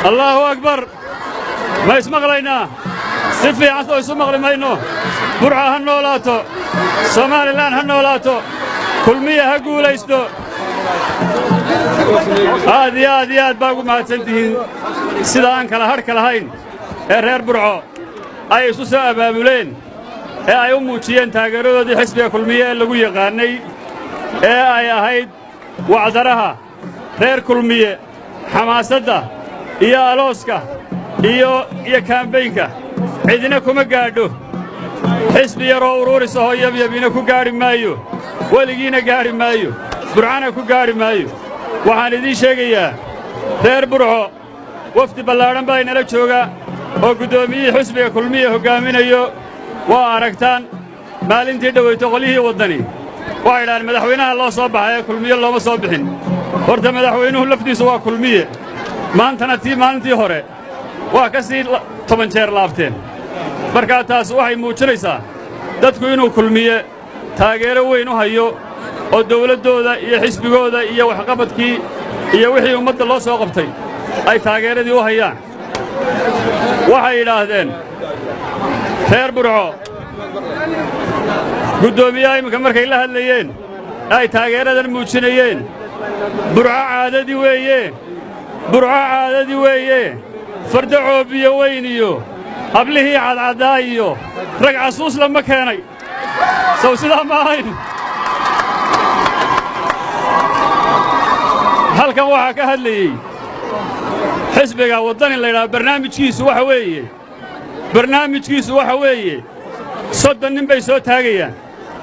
الله أكبر ما يسمع لنا سفي عصو يسمع لماينو برعة هنولاتو سومالي لان هنولاتو كل مية هقول يستو هذه باقو ما تنتهين سيدان كلا هر كلا هين رير برعو أي سوسا أبابولين أي أموتشيان تاجروا دي حسبي كل مية اللي قوي غاني أي هيد وعذرها رير كل مية حماسة يا ألوسكا يا كامبينكا عندنا كم قاعدوا حسبي يرورور سهيب يبينا كو قاري مايو ولقينا قاري مايو برعانا كو قاري مايو وحاندي شيقيا رير برعو وفد بلارن باينا لجوغا وقدومي حسبي كل مية هقامين ايو واركتان مالنتي دويتو قليه ودني وإلى مدحوينها الله صباح كل مية الله ما صبحين ورد مدحوينه لفدي سوا كل مية ما أنتي هوري وكسي طبعاً شير لافتين بركاتاس وحي موجريسا dadku inuu kulmiye taageero weyn u hayo oo dawladooda iyo xisbigooda iyo wax qabadkii iyo wixii ummadda loo soo qabtay ay taageeradii u hayaan waxay yiraahdeen reer burco gudoomiyaha imika markay la hadlayeen ay taageeradan muujinayeen burco caadadii weeye farda coobiyo weyn iyo hablihii cadcadaa iyo rag casuus lama keenay sow sidaa ma ahayn halkan waxaa ka hadlayey xisbiga waddani la yidhaha barnaamijkiisu waxa weeye 30 nin bay soo taagayaan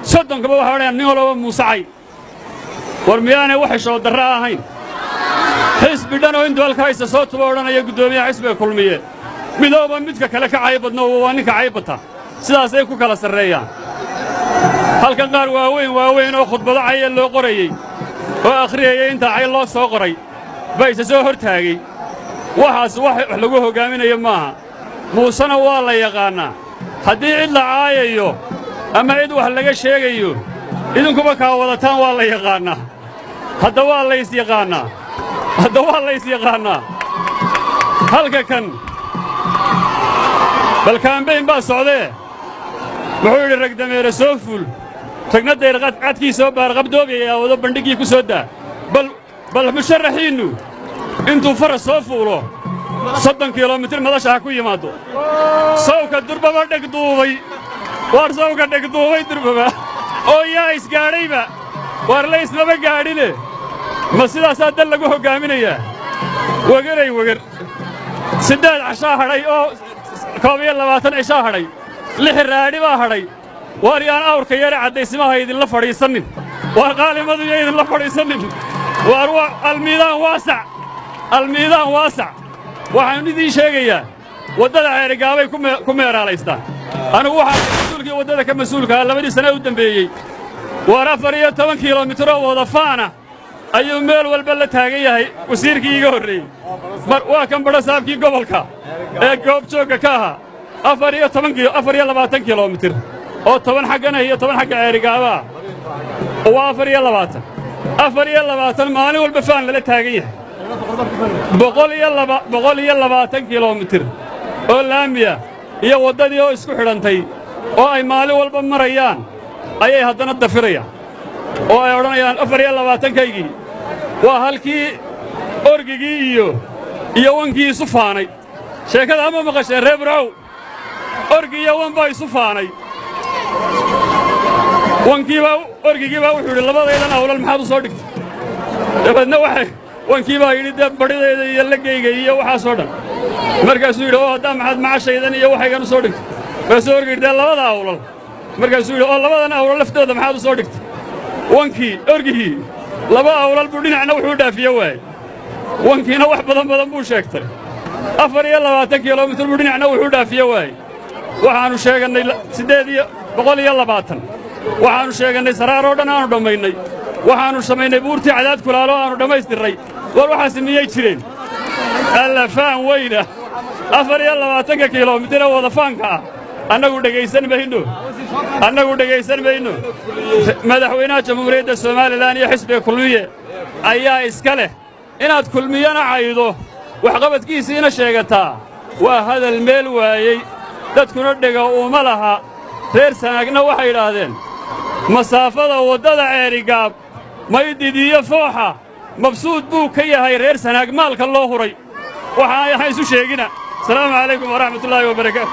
30kaba waxa odhanayaan nin walba muusacay war miyaanay wax shoo darra ahayn xisbi dhan oo intuu halkaaysa soo tuba odhanaya guddoomiyaha xisbiga kulmiye midooba midka kale ka caybadno waa ninka caybata sidaasay ku kala sarreeyaan halkan qaar waaweyn oo khudbado cayay loo qorayey oo akhriyayay inta cay loo soo qoray bayse soo hor taagay waxaas wax lagu hogaaminayo maaha muusana waa la yaqaannaa haddii cid la caayayo ama cid wax laga sheegayo idinkuba kaa wadataan waa la yaqaannaa hadda waa lays yaqaannaa halka kan bal kaambeyn baa socdee wuxuu yidhi rag dameere soo ful ragna dayr qadkii soo baarqabdoobaya wado bandhigii ku soo daa bal musharaxiinnu intuu faras soo fuulo 30 kilomitir madasha ha ku yimaado sawka durbaba dhegduubay durbaba oo yaa isgaadhayba waar la ismaba gaadhine ma sidaasaa dal lagu hoggaaminayaa wegar 8 cashaa hadhay oo 22 cishaa hadhay 6 raadhi baa hadhay waar yaan awrka yare caddaysimaha idinla fadhiisannin waar qaalimadu iyo idinla fadhiisannin waar almiidaan waasac waxaan idiin sheegayaa waddada ceerigaabay ku meeraalaystaan anigu waxaa mas-uulkii waddada ka mas-uulkaha 2 sane u dambeeyey waar 14 kilomitiroo wada faana ayuu meel walba la taagan yahay wasiirkii iiga horreeyey waa kan badho saabkii gobolka ee goobjoogga ka ahaa 24 kilomitir oo 10 xaggana iyo 10 xagga ceerigaabaa waa 24 maalin walba faan lala taagan yahay 120 kilomitir oo laamiya iyo waddadii oo isku xidhantay oo ay maalin walba marayaan ayay haddana dafirayaan oo ay odhanayaan 24kaygii waa halkii orgigii iyo wankii isu faanay sheekada ama maqasheen reer burcow orgi iyo wan baa isu faanay orgigii baa wuxuu yidhi labadaydan awlal maxaad u soo dhigtay dabeedna wankii baa yidhi dee badhidayda iyo lagayga iyo waxaasoo dhan markaasuu yidhi oo haddaa maxaad macashaydan iyo waxaygan u soo dhigtay markaasuu orgi yidhi dee labada awlal markaasuu yidhi oo labadan awlal laftooda maxaad u soo dhigtay orgigii 2 awlal buu dhinacna wuxuu dhaafiye waaye wankiina wax badan buu sheegtay 24 kilomitir buu dhinacna wuxuu dhaafiye waaye waxaannu sheegannay 820 waxaannu sheegannay saraaroo dhan aanu dhammaynay waxaannu samaynay buurtii cadaad kulaalo aanu dhammaystirray war waxaasi miyay jireen alla faan weyna 24 kilomitira wada faanka ah annagu dhegaysan mayno madaxweynaha jamhuuriyadda somalilan iyo xisbiga kulmiye ayaa iska leh inaad kulmiyana caydo waxqabadkiisiina sheegataa waa hadal meel waayey dadkuna dhega uuma laha reer sanaagna waxay idhaahdeen masaafada waddada ceerigaab maydid iyo fooxa mabsuud buu ka yahay reer sanaag maalka loo huray waxaan isu sheegina asalaamu calaykum waraxmatullaahi wabarakaatu